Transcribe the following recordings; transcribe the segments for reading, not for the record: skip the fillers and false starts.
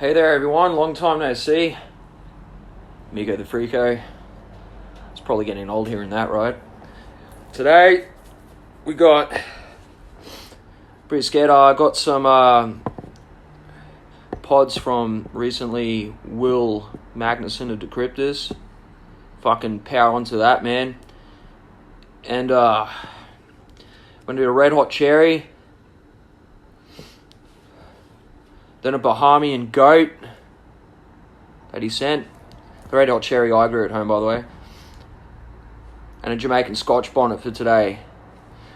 Hey there everyone, long time no see. Migo the Freako. It's probably getting old hearing that, right? Today, we got... Pretty scared. I got some pods from recently Will Magnuson of Decryptors. Fucking power onto that, man. And I'm gonna do a red hot cherry. Then a Bahamian goat that he sent. The red hot cherry I grew at home, by the way. And a Jamaican Scotch bonnet for today.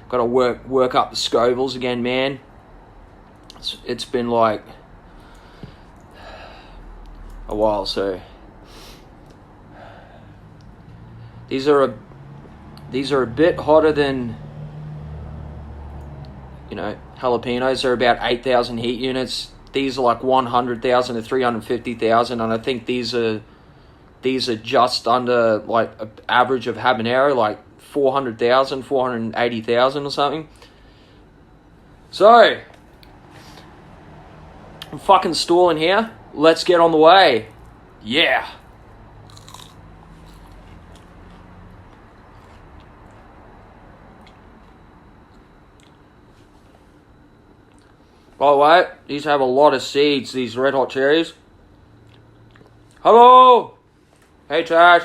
Got to work up the Scovilles again, man. It's been like a while, so these are a bit hotter than, jalapenos. They're about 8,000 heat units. These are like 100,000 to 350,000, and I think these are just under like an average of habanero, like 400,000, 480,000 or something. So I'm fucking stalling here. Let's get on the way. Yeah. By the way, these have a lot of seeds, these red hot cherries. Hello! Hey Tash.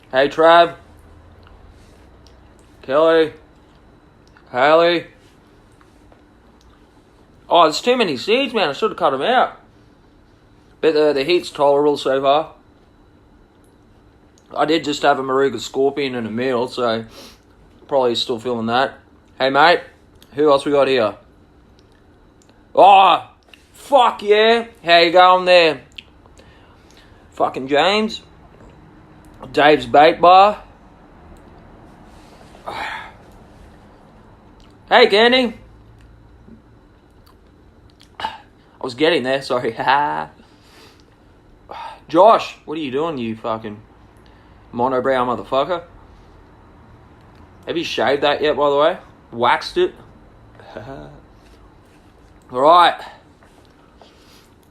Hey Trav. Kelly. Haley. Oh, there's too many seeds, man. I should have cut them out. But the heat's tolerable so far. I did just have a Maruga Scorpion and a meal, so probably still feeling that. Hey mate, who else we got here? Oh, fuck yeah. How you going there? Fucking James. Dave's Bait Bar. Hey, Candy. I was getting there, sorry. Josh, what are you doing, you fucking monobrow motherfucker? Have you shaved that yet, by the way? Waxed it? Alright,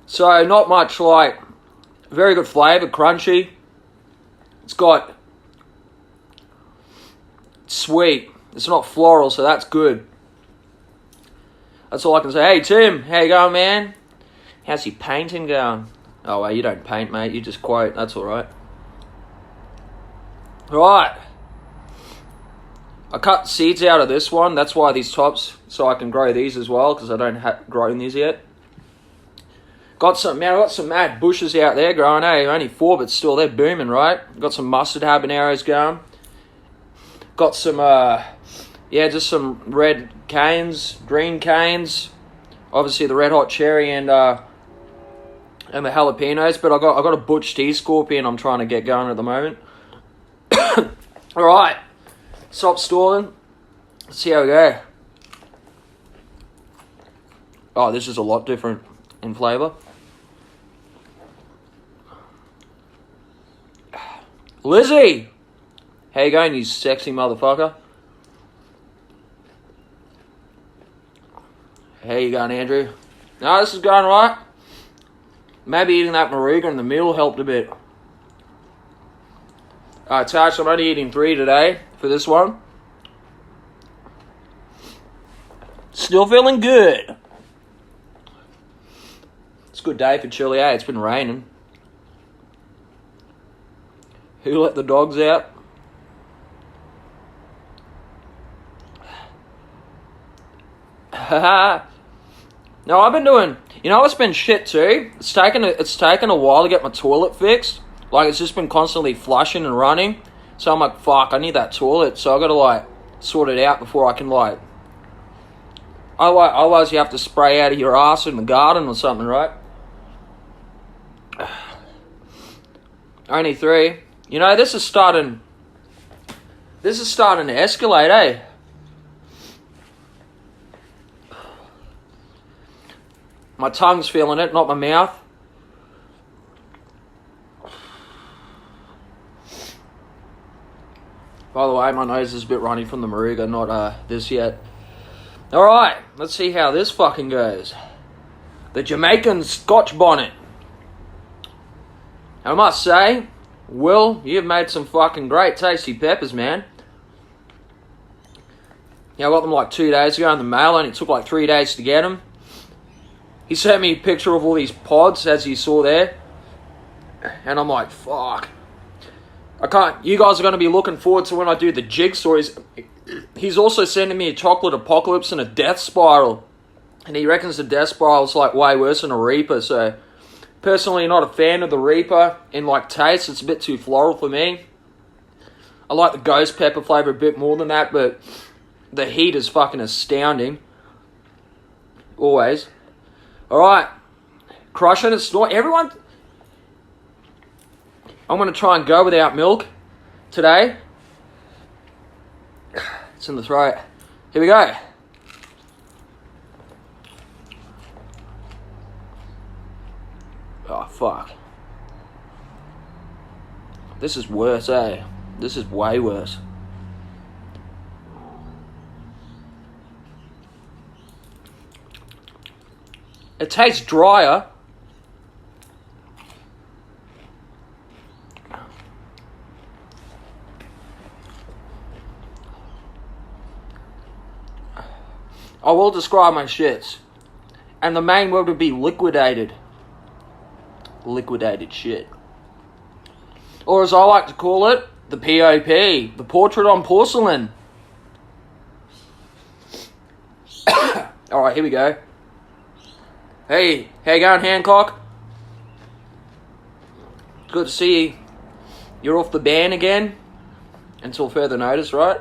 so not much, like, very good flavour, crunchy. It's got sweet. It's not floral, so that's good. That's all I can say. Hey Tim, how you going, man? How's your painting going? Oh well, you don't paint, mate, you just quote, that's alright. Alright. I cut the seeds out of this one. That's why these tops, so I can grow these as well, because I don't have grown these yet. Got some mad bushes out there growing. Hey, only 4, but still they're booming, right? Got some mustard habaneros going. Got some, just some red canes, green canes. Obviously the red hot cherry and the jalapenos. But I got a butch tea scorpion I'm trying to get going at the moment. All right. Stop stalling. Let's see how we go. Oh, this is a lot different in flavour. Lizzie! How you going, you sexy motherfucker? How you going, Andrew? No, this is going right. Maybe eating that Maruga and the meal helped a bit. Tash, I'm only eating 3 today for this one. Still feeling good. It's a good day for chili, eh? It's been raining. Who let the dogs out? No, I've been doing... it's been shit too. It's taken a while to get my toilet fixed. Like, it's just been constantly flushing and running. So I'm like, fuck, I need that toilet. So I got to, like, sort it out before I can, like... Otherwise you have to spray out of your ass in the garden or something, right? Only 3. This is starting to escalate, eh? My tongue's feeling it, not my mouth. By the way, my nose is a bit runny from the Maruga, not this yet. Alright, let's see how this fucking goes. The Jamaican Scotch bonnet. And I must say, Will, you've made some fucking great tasty peppers, man. Yeah, I got them like 2 days ago in the mail, and it took like 3 days to get them. He sent me a picture of all these pods, as you saw there. And I'm like, fuck. I can't. You guys are going to be looking forward to when I do the Jigsaw. He's also sending me a chocolate apocalypse and a death spiral. And he reckons the death spiral is like way worse than a Reaper. So, personally not a fan of the Reaper in like taste. It's a bit too floral for me. I like the ghost pepper flavour a bit more than that, but the heat is fucking astounding. Always. Alright. Crushing it. Everyone... I'm going to try and go without milk today. It's in the throat. Here we go. Oh, fuck. This is worse, eh? This is way worse. It tastes drier. I will describe my shits. And the main word would be liquidated. Liquidated shit. Or as I like to call it, the POP. The portrait on porcelain. Alright, here we go. Hey, how you going, Hancock? Good to see you. You're off the ban again. Until further notice, right?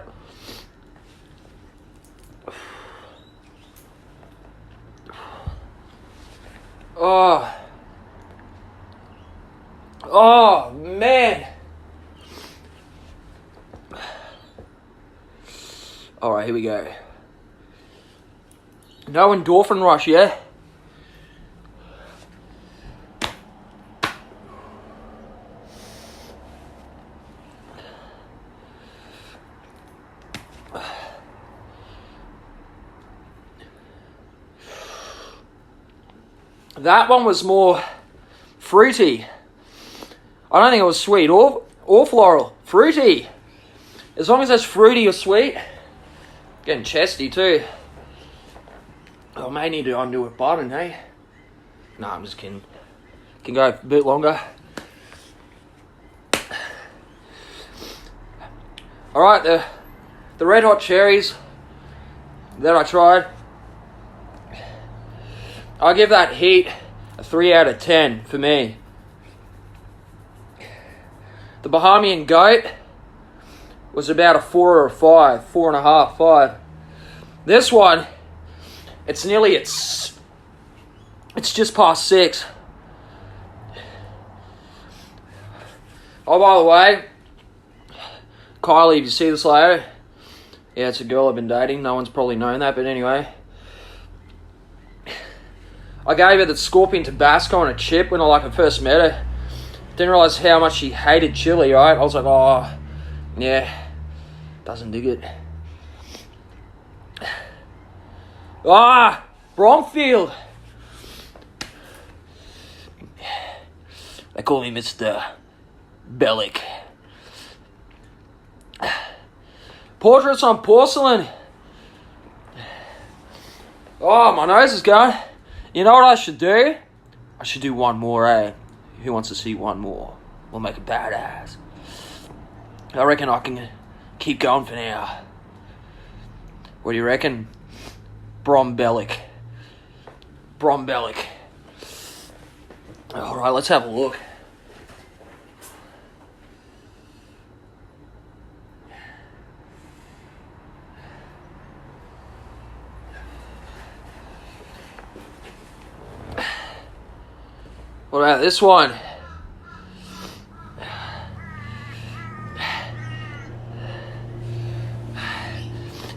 Oh, man. Alright, here we go. No endorphin rush, yeah? That one was more fruity. I don't think it was sweet or floral. Fruity. As long as it's fruity or sweet. Getting chesty too. I may need to undo a button, hey? Nah, I'm just kidding. Can go a bit longer. Alright, the red hot cherries that I tried. I give that heat a 3 out of 10 for me. The Bahamian goat was about a 4 or a 5, 4.5, 5. This one, it's just past 6. Oh, by the way, Kylie, if you see this later, yeah, it's a girl I've been dating. No one's probably known that, but anyway. I gave her the Scorpion Tabasco on a chip when I first met her. Didn't realise how much she hated chili, right? I was like, oh, yeah, doesn't dig it. Ah, Bromfield. They call me Mr. Bellick. Portraits on porcelain. Oh, my nose is going. You know what I should do? I should do one more, eh? Who wants to see one more? We'll make it badass. I reckon I can keep going for now. What do you reckon? Brombiellic. Alright, let's have a look. What about this one?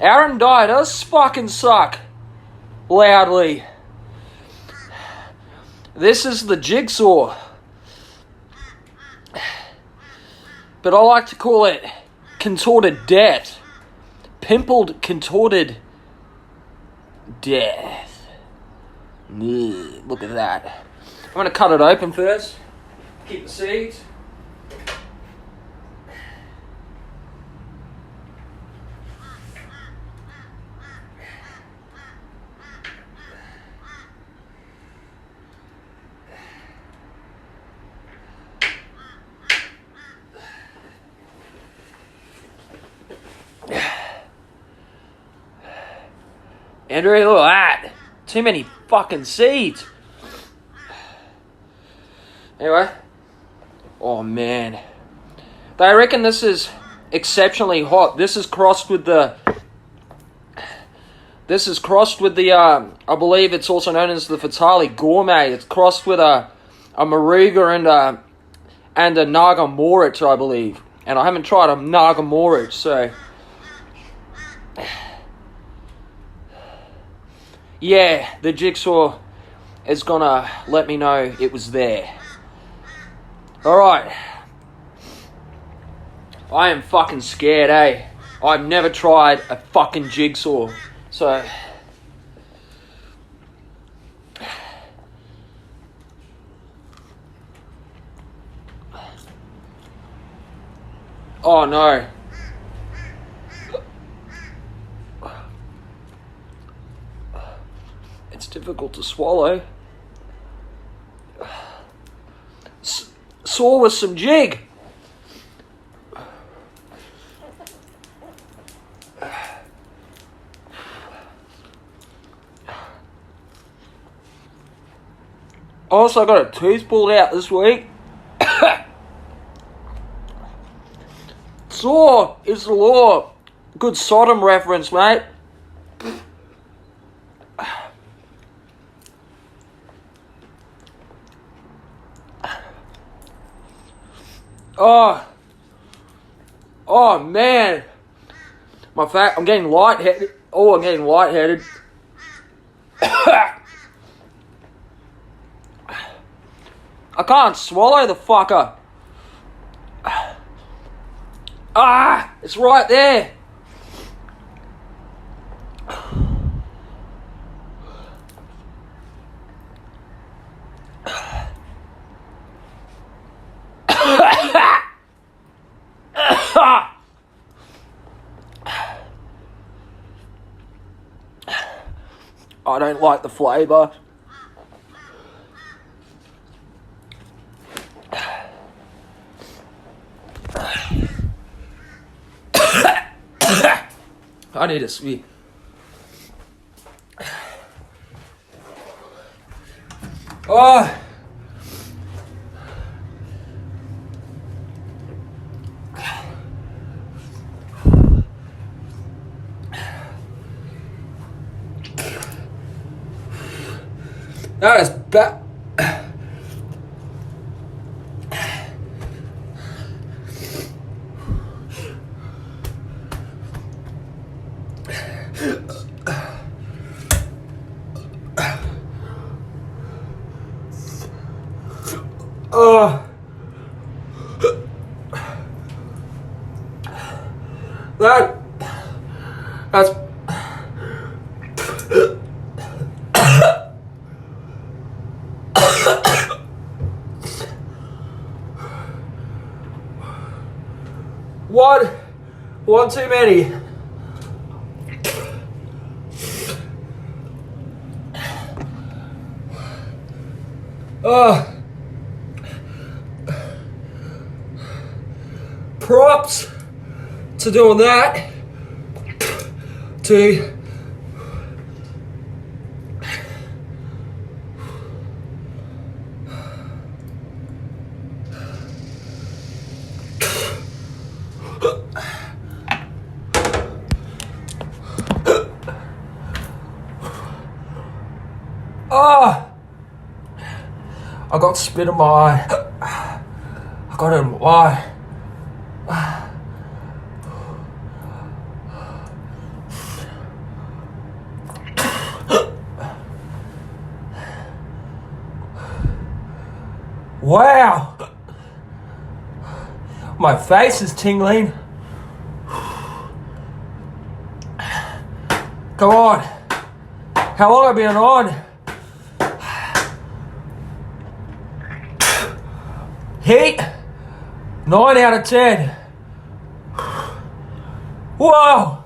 Aaron Dye does fucking suck. Loudly. This is the Jigsaw. But I like to call it contorted death. Pimpled contorted death. Ugh, look at that. I'm going to cut it open first. Keep the seeds. Andrew, look at that. Too many fucking seeds. Anyway. Oh, man. They reckon this is exceptionally hot. This is crossed with the... I believe it's also known as the Fatali Gourmet. It's crossed with a Maruga and a Naga Morich, I believe. And I haven't tried a Naga Morich, so... Yeah, the Jigsaw is gonna let me know it was there. Alright. I am fucking scared, eh? I've never tried a fucking Jigsaw. So... Oh no. It's difficult to swallow. Saw with some jig. Also got a tooth pulled out this week. Saw is the law. Good Sodom reference, mate. Oh man. I'm getting lightheaded. Oh, I'm getting lightheaded. I can't swallow the fucker. It's right there. I don't like the flavour. I need a sweet. Oh. That is bad. That's one too many. Props to doing that. I got spit in my eye. I got it in my eye. Wow. My face is tingling. Come on. How long have I been on? Heat, 9 out of 10. Whoa!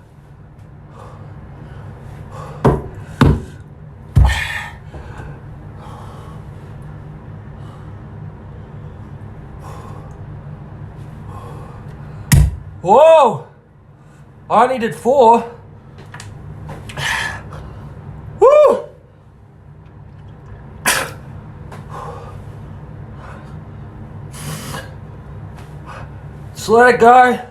Whoa! I only did 4. Woo! Just let it go.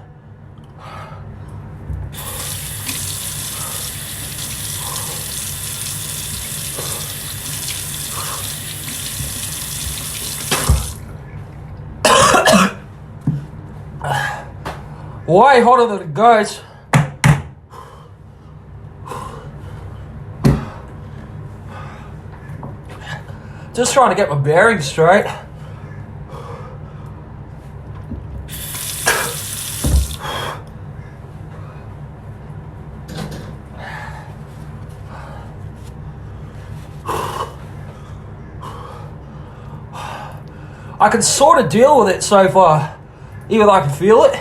Way hotter than it goes. Just trying to get my bearings straight. I can sort of deal with it so far, even though I can feel it.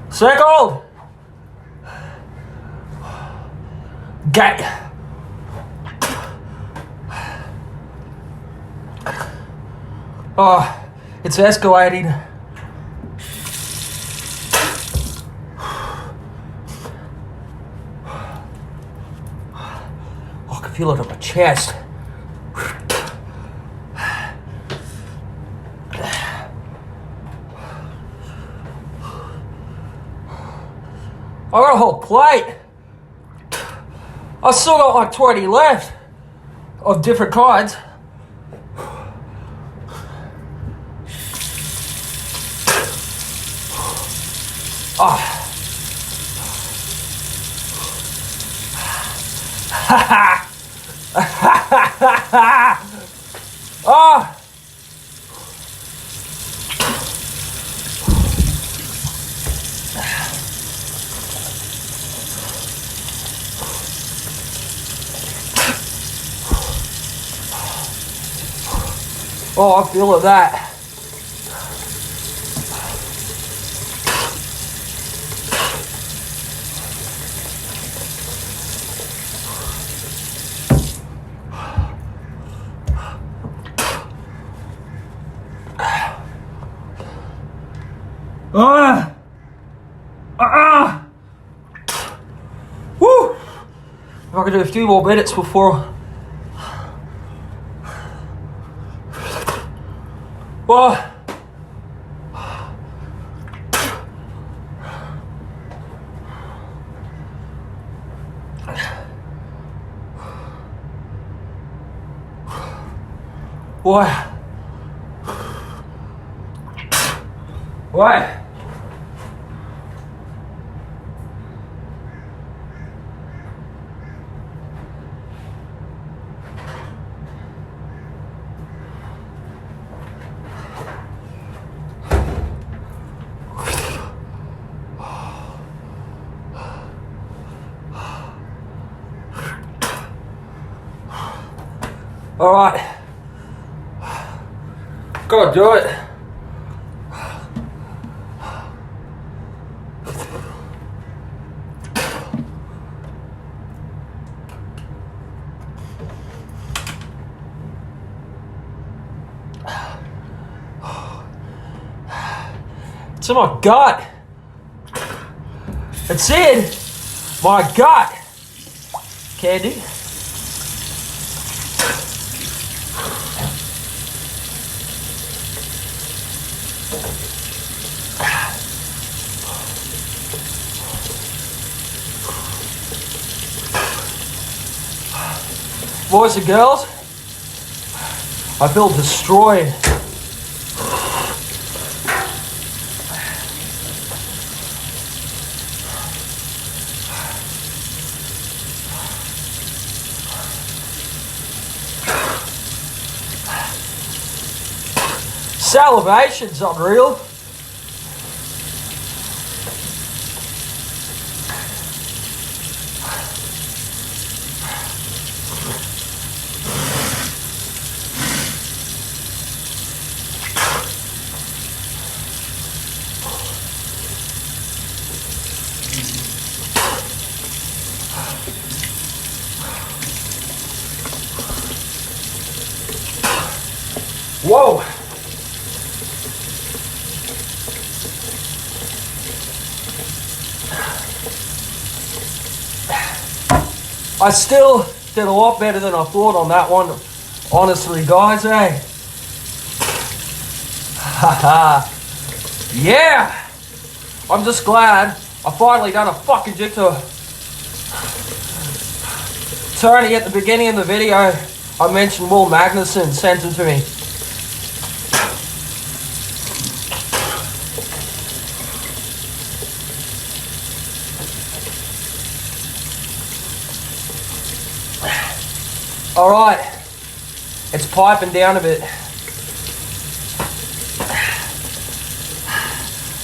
Circled. Gate. Oh, it's escalating. Oh, I can feel it on my chest. I got a whole plate. I still got like 20 left of different kinds. Oh. Oh. Oh, I feel that. Woo! I can do a few more minutes before. Whoa! What? What? All right. Go do it. It's in my gut. It's in my gut. Candy. Boys and girls, I feel destroyed. Salivation's unreal. Whoa! I still did a lot better than I thought on that one, honestly, guys, eh? Haha. Yeah! I'm just glad I finally done a fucking jigsaw. Tony, at the beginning of the video, I mentioned Will Magnuson sent it to me. Alright, it's piping down a bit.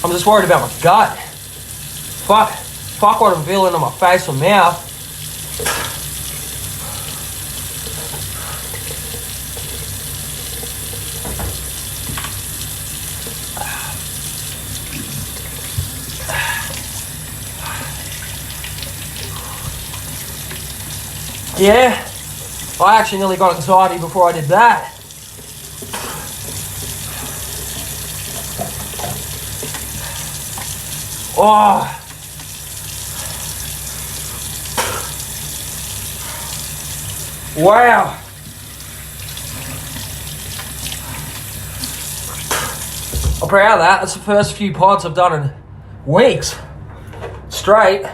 I'm just worried about my gut. Fuck what I'm feeling on my face or mouth. Yeah, I actually nearly got anxiety before I did that. Oh. Wow. I'm proud of that. That's the first few pods I've done in weeks straight.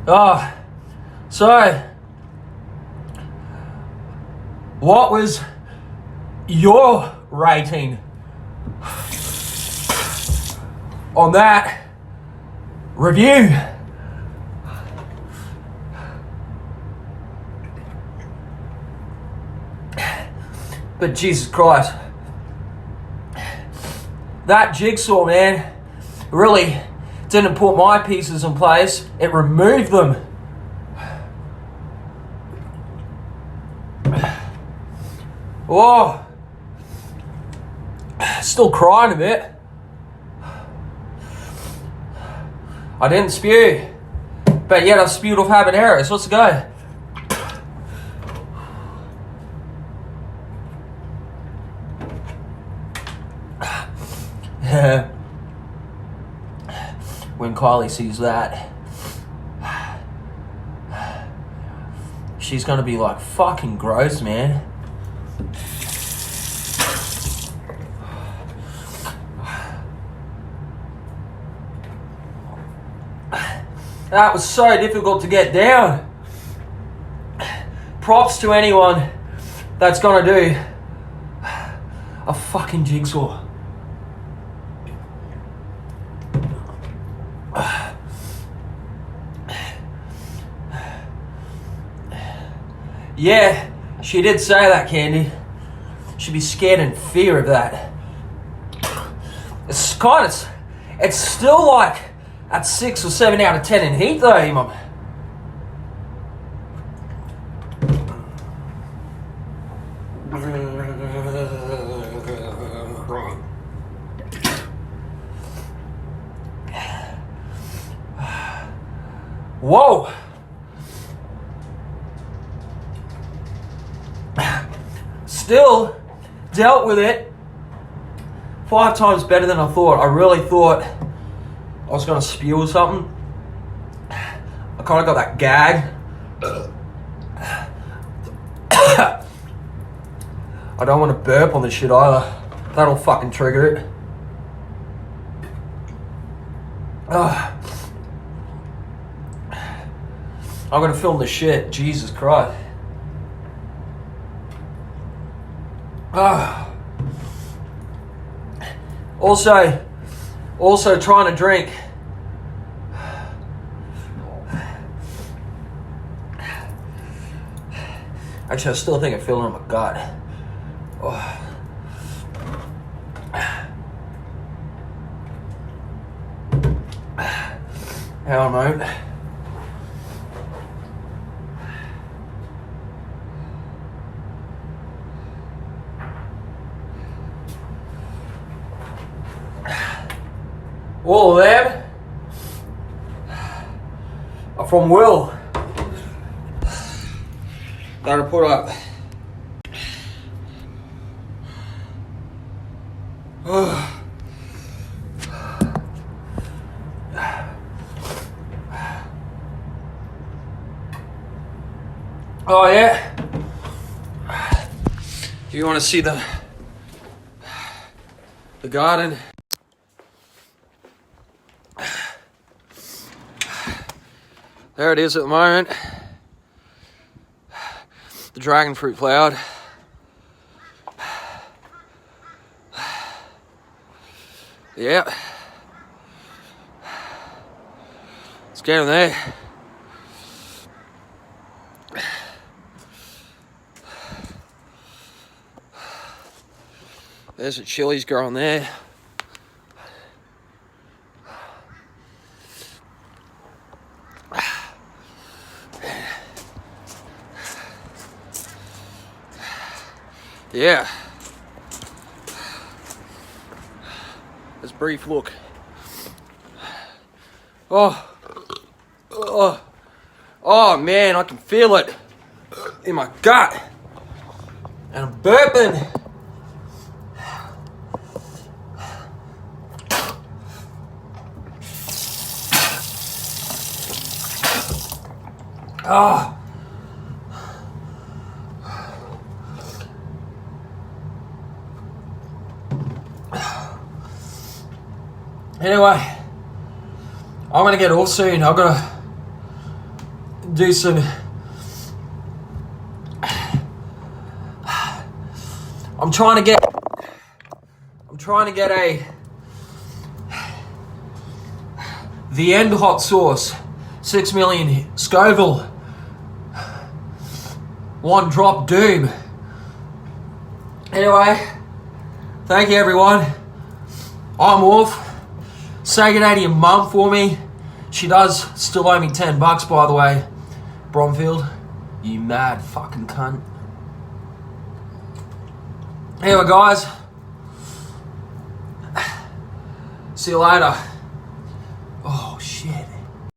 Oh, so what was your rating on that review? But Jesus Christ, that jigsaw, man, really didn't put my pieces in place, it removed them. Oh, still crying a bit. I didn't spew, but yet I've spewed off habanero, so let's go. When Kylie sees that, she's gonna be like, fucking gross, man. That was so difficult to get down. Props to anyone that's gonna do a fucking jigsaw. Yeah, she did say that, Candy. She'd be scared in fear of that. It's still like at 6 or 7 out of 10 in heat though, Mum. Whoa! Still dealt with it 5 times better than I thought. I really thought I was gonna spew or something. I kind of got that gag. I don't want to burp on this shit either. That'll fucking trigger it. I'm gonna film the shit. Jesus Christ. Also trying to drink. Actually, I still think I feel it in my gut. Oh. Hang on a moment. All of them. from Will that I put up. Oh yeah. If you want to see the garden, there it is at the moment. The dragon fruit flowered. Yeah. Let's get in there. There's the chilies growing there. Yeah. Let's brief look. Oh man, I can feel it in my gut. And I'm burping. Oh. Anyway, I'm gonna get off soon. I've gotta do some. I'm trying to get the end hot sauce, 6 million Scoville, 1 drop doom. Anyway, thank you everyone. I'm off. Say good day to your mum for me. She does still owe me $10, by the way. Bromfield, you mad fucking cunt. Anyway, guys. See you later. Oh, shit.